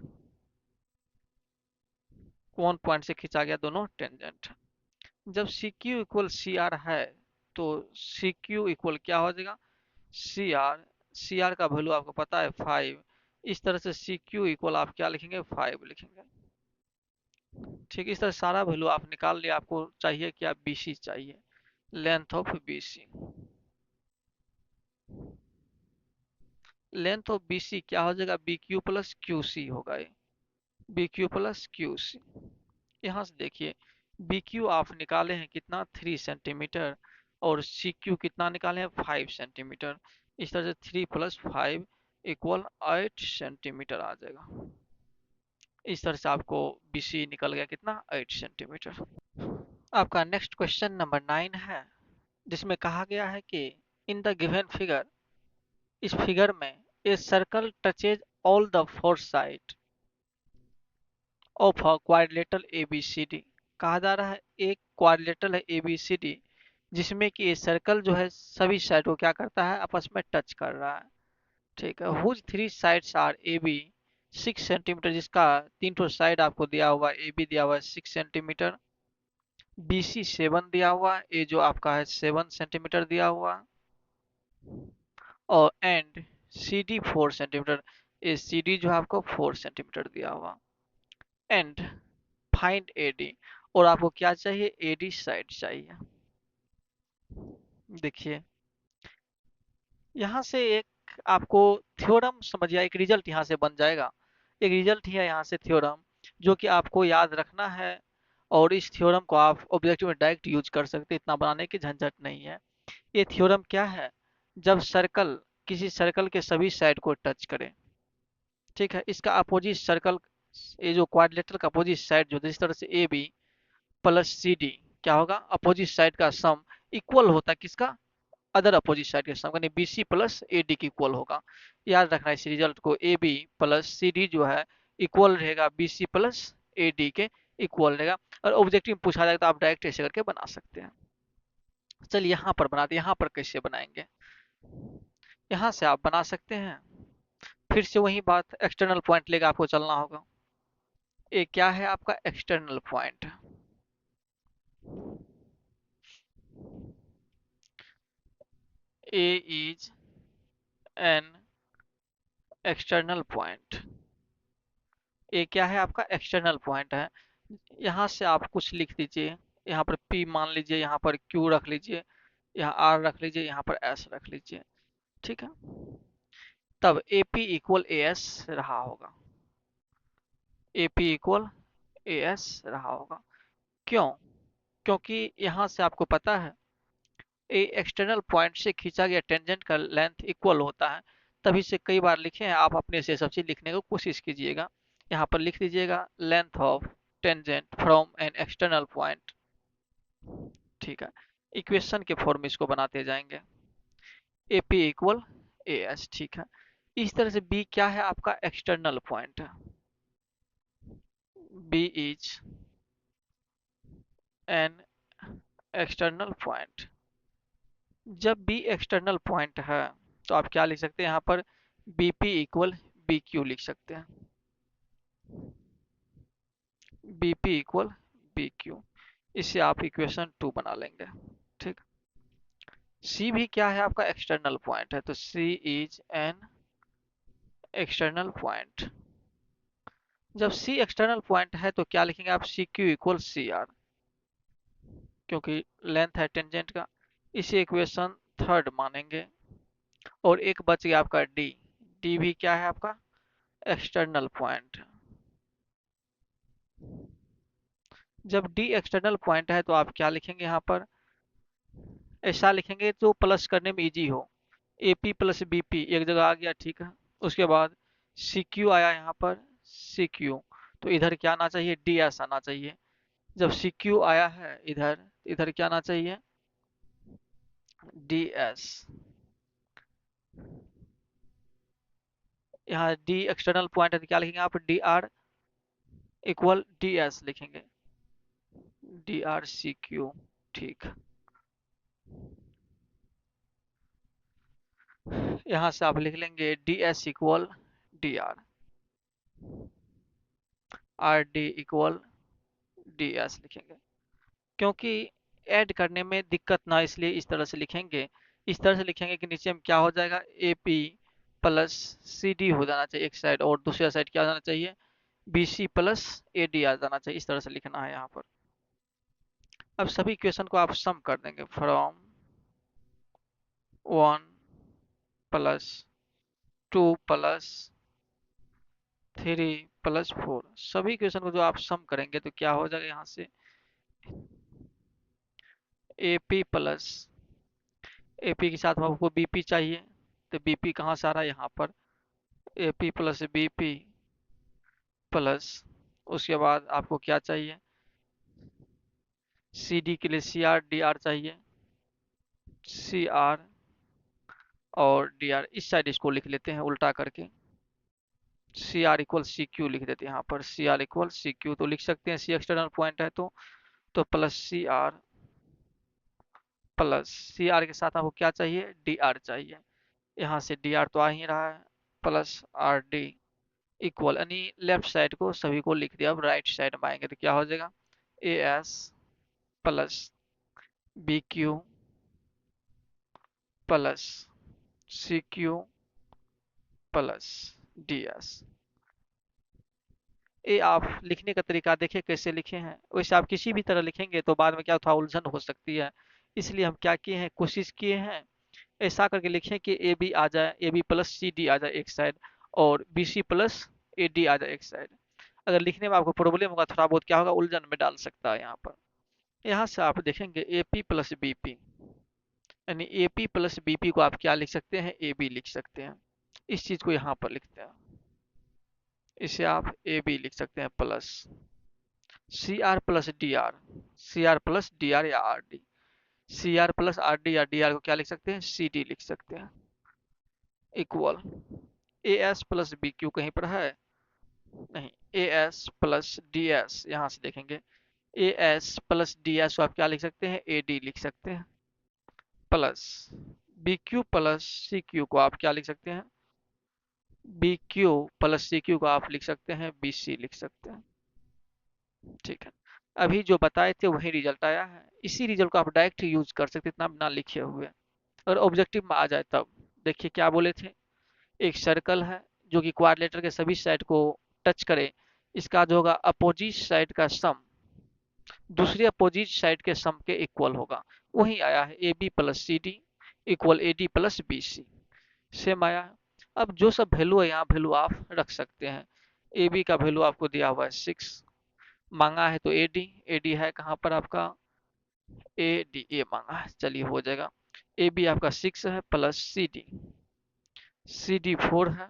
A: common point से खींचा गया दोनों टेंजेंट। जब C Q equal C R है तो सी क्यू इक्वल क्या हो जाएगा? C R. सी आर का वैल्यू आपको पता है 5। इस तरह से सी क्यू इक्वल आप क्या लिखेंगे? 5 लिखेंगे। ठीक, इस तरह सारा वैल्यू आप निकाल लिया। आपको चाहिए क्या? बी सी चाहिए, length of B C. Length of B C क्या हो जाएगा? B Q plus Q C होगा। ये B Q plus Q C. यहाँ से देखिए, बी क्यू आप निकाले हैं कितना? 3 सेंटीमीटर। और सी क्यू कितना निकाले हैं? 5 सेंटीमीटर। इस तरह से 3 प्लस 5 इक्वल 8 सेंटीमीटर आ जाएगा। इस तरह से आपको बी सी निकल गया कितना? 8 सेंटीमीटर। आपका नेक्स्ट क्वेश्चन नंबर 9 है, जिसमें कहा गया है कि इन द गिवन फिगर, इस फिगर में a circle touches all the four side of a quadrilateral ABCD। कहा जा रहा है एक क्वाड्रिलेटरल है ABCD, जिसमें कि ये सर्कल जो है सभी साइड को क्या करता है, आपस में टच कर रहा है। ठीक है, whose three sides are A B 6 centimetre, जिसका तीन ठो साइड आपको दिया हुआ है, ए बी दिया हुआ है 6 सेंटीमीटर, बी सी 7 दिया हुआ है, ए जो आपका है 7 सेंटीमीटर दिया हुआ है, और and C D 4 centimetre, A C D जो है आपको 4 सेंटीमीटर दिया हुआ, एंड फाइंड ए डी, और आपको क्या चाहिए, ए डी साइड चाहिए। देखिए यहाँ से एक आपको थ्योरम समझिए, एक रिजल्ट यहाँ से बन जाएगा, एक रिजल्ट ही है यहाँ से थ्योरम, जो कि आपको याद रखना है, और इस थ्योरम को आप ऑब्जेक्टिव में डायरेक्ट यूज कर सकते हैं, इतना बनाने की झंझट नहीं है। ये थ्योरम क्या है, जब सर्कल किसी सर्कल के सभी साइड को टच करे, ठीक है, इसका अपोजिट सर्कल, ये जो क्वाड्रिलेटरल का अपोजिट साइड जो जिस तरह से A B plus C D क्या होगा, अपोजिट साइड का सम इक्वल होता है किसका, अदर अपोजिट साइड के सम, यानी B C plus A D की इक्वल होगा। याद रखना इस रिजल्ट को, A B plus C D जो है इक्वल रहेगा B C plus A D के इक्वल रहेगा। और ऑब्जेक्टिव में पूछा जाएगा तो आप डायरेक्ट ऐसे करके बना सकते हैं। चलिए यहाँ पर बनाते हैं, यहाँ पर कैसे बनाएंगे, यहाँ से आप बना सकते हैं, फिर से वही बात, एक्सटर्नल पॉइंट लेकर आपको चलना होगा। ये क्या है आपका external point, A is an external point, ये क्या है आपका एक्सटर्नल पॉइंट है। यहाँ से आप कुछ लिख दीजिए, यहाँ पर P मान लीजिए, यहाँ पर Q रख लीजिए, यहाँ R रख लीजिए, यहाँ पर S रख लीजिए, ठीक है। तब AP इक्वल AS रहा होगा, AP इक्वल AS रहा होगा। क्यों, क्योंकि यहाँ से आपको पता है ए एक्सटर्नल पॉइंट से खींचा गया टेंजेंट का लेंथ इक्वल होता है, तभी से कई बार लिखे हैं, आप अपने से सब चीज लिखने की कोशिश कीजिएगा। यहाँ पर लिख दीजिएगा length of tangent from an external point, ठीक है। इक्वेशन के फॉर्म में इसको बनाते जाएंगे, A P equal A S, ठीक है। इस तरह से बी क्या है आपका एक्सटर्नल पॉइंट है, B is an external point. जब बी एक्सटर्नल पॉइंट है तो आप क्या लिख सकते हैं, यहाँ पर B P equal B Q लिख सकते हैं, B P equal B Q, इससे आप इक्वेशन 2 बना लेंगे, ठीक। सी भी क्या है आपका एक्सटर्नल पॉइंट है, तो C is an external point. जब सी एक्सटर्नल पॉइंट है तो क्या लिखेंगे आप, C Q equal C R, क्योंकि लेंथ है टेंजेंट का, इसे इक्वेशन 3 मानेंगे। और एक बच गया आपका डी, डी भी क्या है आपका एक्सटर्नल पॉइंट। जब डी एक्सटर्नल पॉइंट है तो आप क्या लिखेंगे, यहाँ पर ऐसा लिखेंगे जो प्लस करने में इजी हो, A P plus B P एक जगह आ गया, ठीक है। उसके बाद सी क्यू आया यहाँ पर, सी क्यू, तो इधर क्या आना चाहिए, डी एस आना चाहिए। जब सी क्यू आया है इधर, इधर क्या आना चाहिए, डी एस। यहाँ डी एक्सटर्नल पॉइंट है तो क्या लिखेंगे आप, D R equal D S लिखेंगे, डी आर सी क्यू, ठीक। यहाँ से आप लिख लेंगे D S equal D R, R D equal D S लिखेंगे, क्योंकि ऐड करने में दिक्कत ना, इसलिए इस तरह से लिखेंगे। इस तरह से लिखेंगे कि नीचे में क्या हो जाएगा, A P plus C D हो जाना चाहिए एक साइड, और दूसरा साइड क्या हो जाना चाहिए, B C plus A D आ जाना चाहिए, इस तरह से लिखना है यहाँ पर। अब सभी इक्वेशन को आप सम कर देंगे, फ्रॉम 1 प्लस 2 प्लस 3 प्लस 4, सभी इक्वेशन को जो आप सम करेंगे तो क्या हो जाएगा, यहाँ से ए पी प्लस, ए पी के साथ में आपको बी पी चाहिए, तो बी पी कहाँ से आ रहा है, यहाँ पर A P plus B P plus, उसके बाद आपको क्या चाहिए, सी डी के लिए सी आर डी आर चाहिए, सी आर और डी आर, इस साइड इसको लिख लेते हैं उल्टा करके, C R equal C Q लिख देते हैं यहाँ पर, C R equal C Q तो लिख सकते हैं, सी एक्सटर्नल पॉइंट है तो plus C R plus C R के साथ आपको क्या चाहिए, डी आर चाहिए। यहाँ से डी आर तो आ ही रहा है, प्लस आर डी इक्वल, यानी लेफ्ट साइड को सभी को लिख दिया। अब राइट साइड में आएंगे तो क्या हो जाएगा, A S plus B Q plus C Q plus D S. ये आप लिखने का तरीका देखिए कैसे लिखे हैं, वैसे आप किसी भी तरह लिखेंगे तो बाद में क्या थोड़ा उलझन हो सकती है। इसलिए हम क्या किए हैं, कोशिश किए हैं ऐसा करके लिखें कि ए बी आ जाए, A B plus C D आ जाए एक साइड, और B C plus A D आ जाए एक साइड। अगर लिखने में आपको प्रॉब्लम होगा थोड़ा बहुत, क्या होगा, उलझन में डाल सकता है यहाँ पर। यहाँ से आप देखेंगे A P plus B P, यानी A P plus B P को आप क्या लिख सकते हैं, ए बी लिख सकते हैं। इस चीज को यहाँ पर लिखते हैं, इसे आप ए बी लिख सकते हैं plus C R plus D R, C R plus D R या R D, C R plus R D या डी आर को क्या लिख सकते हैं, सी डी लिख सकते हैं, equal A S plus B Q कहीं पर है नहीं, A S plus D S, यहाँ से देखेंगे A S plus D S को आप क्या लिख सकते हैं, ए डी लिख सकते हैं, plus B Q plus C Q को आप क्या लिख सकते हैं, B Q plus C Q को आप लिख सकते हैं, बी सी लिख सकते हैं। ठीक है, अभी जो बताए थे वही रिजल्ट आया है, इसी रिजल्ट को आप डायरेक्ट यूज कर सकते इतना बिना लिखे हुए। और ऑब्जेक्टिव में आ जाए तब देखिए क्या बोले थे, एक सर्कल है जो कि क्वाड्रिलेटरल के सभी साइड को टच करे, इसका जो होगा अपोजिट साइड का सम दूसरी अपोजिट साइड के सम के इक्वल होगा। वही आया है A B plus C D equal A D plus B C, same आया है। अब जो सब वैल्यू है यहाँ वैल्यू आप रख सकते हैं। ए बी का वैल्यू आपको दिया हुआ है 6, मांगा है तो ए डी है कहाँ पर आपका, ए डी ए मांगा है, चलिए हो जाएगा। ए बी आपका 6 है प्लस सी डी 4 है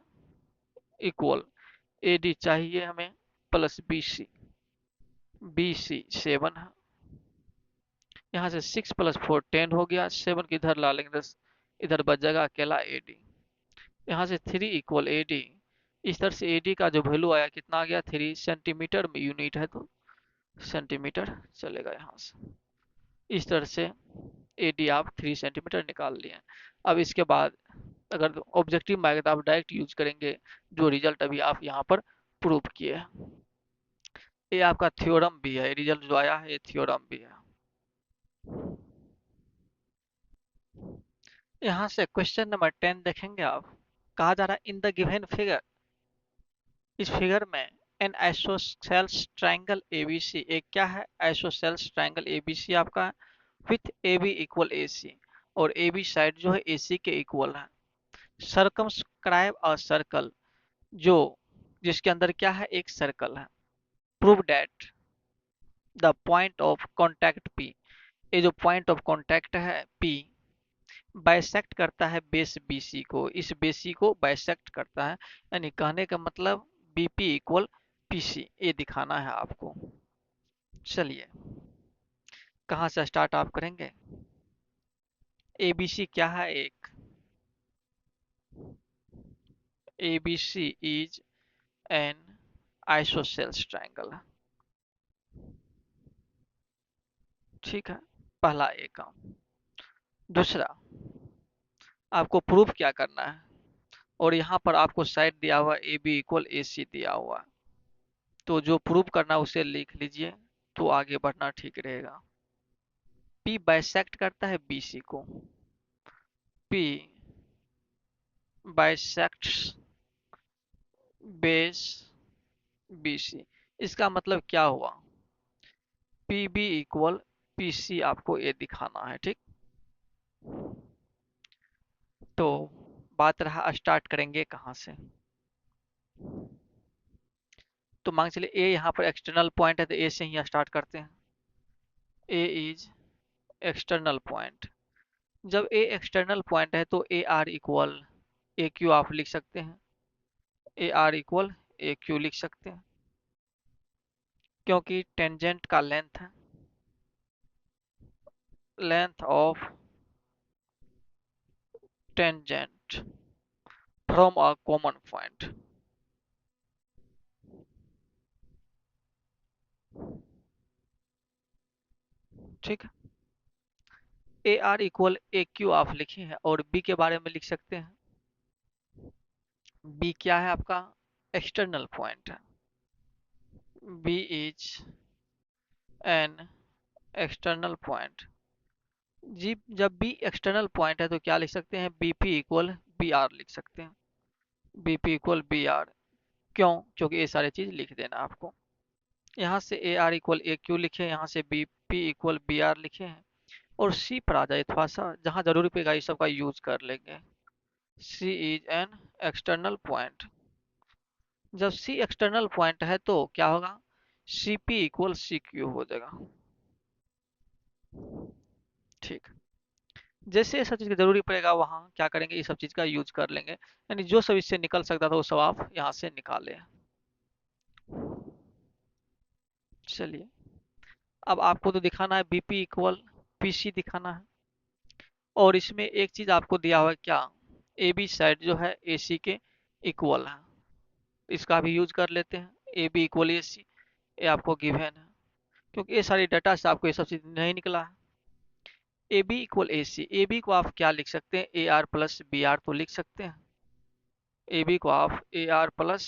A: इक्वल ए डी चाहिए हमें प्लस बी सी 7 है। यहाँ से 6 प्लस 4 10 हो गया, 7 की इधर ला लेंगे 10, इधर बच जाएगा अकेला ए डी। यहाँ से 3 इक्वल ए डी, इस तरह से ए डी का जो वैल्यू आया कितना आ गया, 3 सेंटीमीटर में यूनिट है तो सेंटीमीटर चलेगा यहाँ से। इस तरह से ए डी आप 3 सेंटीमीटर निकाल लिए। अब इसके बाद अगर ऑब्जेक्टिव में आएगा तो आप डायरेक्ट यूज करेंगे जो रिजल्ट अभी आप यहाँ पर प्रूव किए हैं। ये आपका थ्योरम भी है, रिजल्ट जो आया है ये थ्योरम भी है। यहाँ से क्वेश्चन नंबर 10 देखेंगे आप, कहा जा रहा है इन द गिवन फिगर, इस फिगर में एन आइसोसेल्स ट्रायंगल एबीसी, एक क्या है, आइसोसेल्स ट्रायंगल एबीसी आपका with A B equal A सी, और ए बी साइड जो है ए सी के इक्वल है। सर्कमस्क्राइब अ सर्कल, जो जिसके अंदर क्या है, एक सर्कल है। Prove date the point of contact P, ये जो पॉइंट ऑफ कॉन्टैक्ट है पी बाइसेक्ट करता है बेस बीसी को, इस बेसी को बाइसेक्ट करता है, यानी कहने का मतलब बीपी इक्वल पीसी, ये दिखाना है आपको। चलिए कहाँ से स्टार्ट आप करेंगे, एबीसी क्या है, एक ABC is an isosceles triangle, ठीक है, पहला एक काम। दूसरा आपको प्रूफ क्या करना है, और यहाँ पर आपको साइड दिया हुआ ए बी इक्वल ए सी दिया हुआ है, तो जो प्रूफ करना है उसे लिख लीजिए तो आगे बढ़ना ठीक रहेगा। पी बाइसेक्ट करता है बीसी को, पी बाइसेक्ट्स बेस बीसी, इसका मतलब क्या हुआ, P B equal P C आपको ये दिखाना है, ठीक। तो बात रहा स्टार्ट करेंगे कहाँ से, तो मान चलिए ए यहाँ पर एक्सटर्नल पॉइंट है तो ए से ही स्टार्ट करते हैं। ए इज एक्सटर्नल पॉइंट, जब ए एक्सटर्नल पॉइंट है तो ए आर इक्वल ए क्यू आप लिख सकते हैं, A R equal A Q लिख सकते हैं, क्योंकि टेंजेंट का लेंथ है, length of tangent from a common point, ठीक है। ए आर इक्वल ए क्यू आप लिखे हैं और बी के बारे में लिख सकते हैं। बी क्या है आपका? एक्सटर्नल पॉइंट है। B is an external point. जी, जब बी एक्सटर्नल पॉइंट है तो क्या लिख सकते हैं? B P equal B R लिख सकते हैं। B P equal B R. क्यों? क्योंकि ये सारी चीज लिख देना आपको। यहाँ से A R equal A Q लिखे, यहाँ से B P equal B R लिखे हैं। और सी पर आ जाए थोड़ा सा, जहाँ जरूरी पड़ेगा इस सब का यूज कर लेंगे। C is an external point. जब सी एक्सटर्नल पॉइंट है तो क्या होगा? C P equal C Q हो जाएगा। ठीक। जैसे ये सब चीज का जरूरी पड़ेगा वहाँ क्या करेंगे, ये सब चीज का यूज कर लेंगे। यानी जो सब इससे निकल सकता था वो सब आप यहाँ से निकाले। चलिए, अब आपको तो दिखाना है बीपी इक्वल पीसी दिखाना है। और इसमें एक चीज आपको दिया हुआ है क्या? ए बी साइड जो है एसी के इक्वल है। इसका भी यूज कर लेते हैं। ए बी इक्वल ए सी, ये आपको गिवन है। क्योंकि ये सारी डाटा से आपको ये सब चीज नहीं निकला है। A B equal A C, A B को आप क्या लिख सकते हैं? A R plus B R तो लिख सकते हैं। ए बी को आप A R plus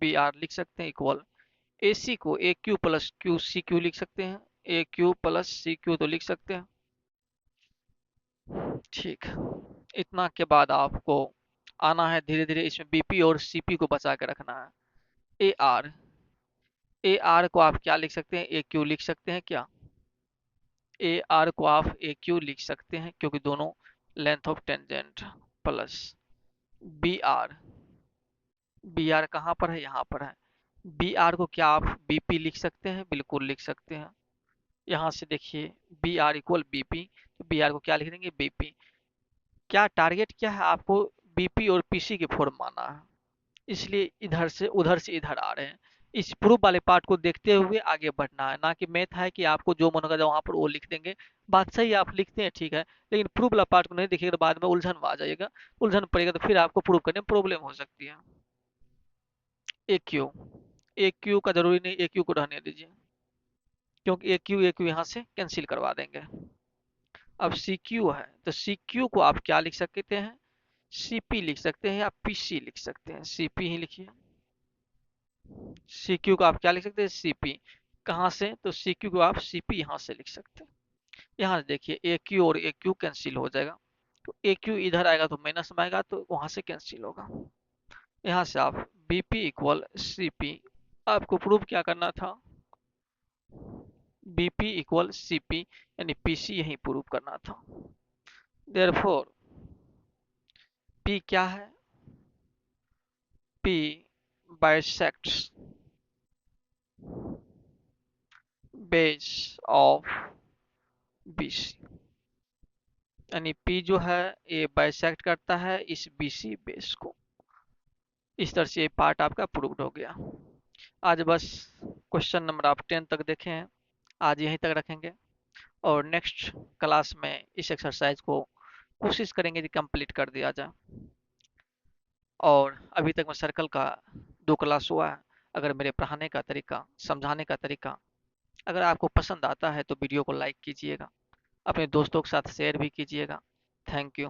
A: B R लिख सकते हैं इक्वल। ए सी को A Q plus Q C Q लिख सकते हैं। A Q plus C Q तो लिख सकते हैं। ठीक। इतना के बाद आपको आना है धीरे धीरे, इसमें बीपी और सीपी को बचा के रखना है। ए आर, ए आर को आप क्या लिख सकते हैं? ए क्यू लिख सकते हैं क्या? ए आर को आप ए क्यू लिख सकते हैं क्योंकि दोनों length of tangent. Plus B R, B R कहाँ पर है? यहाँ पर है। बी आर को क्या आप बीपी लिख सकते हैं? बिल्कुल लिख सकते हैं। यहाँ से देखिए बी आर इक्वल बीपी, तो बी आर को क्या लिख देंगे? बीपी। क्या टारगेट क्या है आपको? बीपी और पीसी के फॉर्म माना है, इसलिए इधर से इधर आ रहे हैं। इस प्रूफ वाले पार्ट को देखते हुए आगे बढ़ना है, ना कि मैथ है कि आपको जो मन होगा वहां पर वो लिख देंगे। बात सही आप लिखते हैं ठीक है, लेकिन प्रूफ वाला पार्ट को नहीं देखिएगा तो बाद में उलझन में आ जाएगा। उलझन पड़ेगा तो फिर आपको प्रूफ करने में प्रॉब्लम हो सकती है। ए क्यू, ए क्यू का जरूरी नहीं, ए क्यू को रहने दीजिए क्योंकि ए क्यू यहाँ से कैंसिल करवा देंगे। अब सी क्यू है तो सी क्यू को आप क्या लिख सकते हैं? सीपी लिख सकते हैं या पीसी लिख सकते हैं। सीपी ही लिखिए। सी क्यू को आप क्या लिख सकते हैं? सीपी। कहाँ से? तो सी क्यू को आप सीपी यहाँ से लिख सकते हैं। यहाँ से देखिए ए क्यू और ए क्यू कैंसिल हो जाएगा, तो ए क्यू इधर आएगा तो माइनस में आएगा तो वहां से कैंसिल होगा। यहाँ से आप बीपी इक्वल सीपी, आपको प्रूव क्या करना था? बीपी इक्वल सीपी, यानी पीसी यही प्रूव करना था। देयरफॉर पी क्या है? P bisects base of BC, यानी पी जो है ये बाइसेक्ट करता है इस बीसी बेस को। इस तरह से ये पार्ट आपका प्रूव्ड हो गया। आज बस क्वेश्चन नंबर आप 10 तक देखे हैं, आज यहीं तक रखेंगे। और नेक्स्ट क्लास में इस एक्सरसाइज को कोशिश करेंगे कि कंप्लीट कर दिया जाए। और अभी तक मैं सर्कल का 2 क्लास हुआ है। अगर मेरे पढ़ाने का तरीका, समझाने का तरीका अगर आपको पसंद आता है तो वीडियो को लाइक कीजिएगा, अपने दोस्तों के साथ शेयर भी कीजिएगा। Thank you.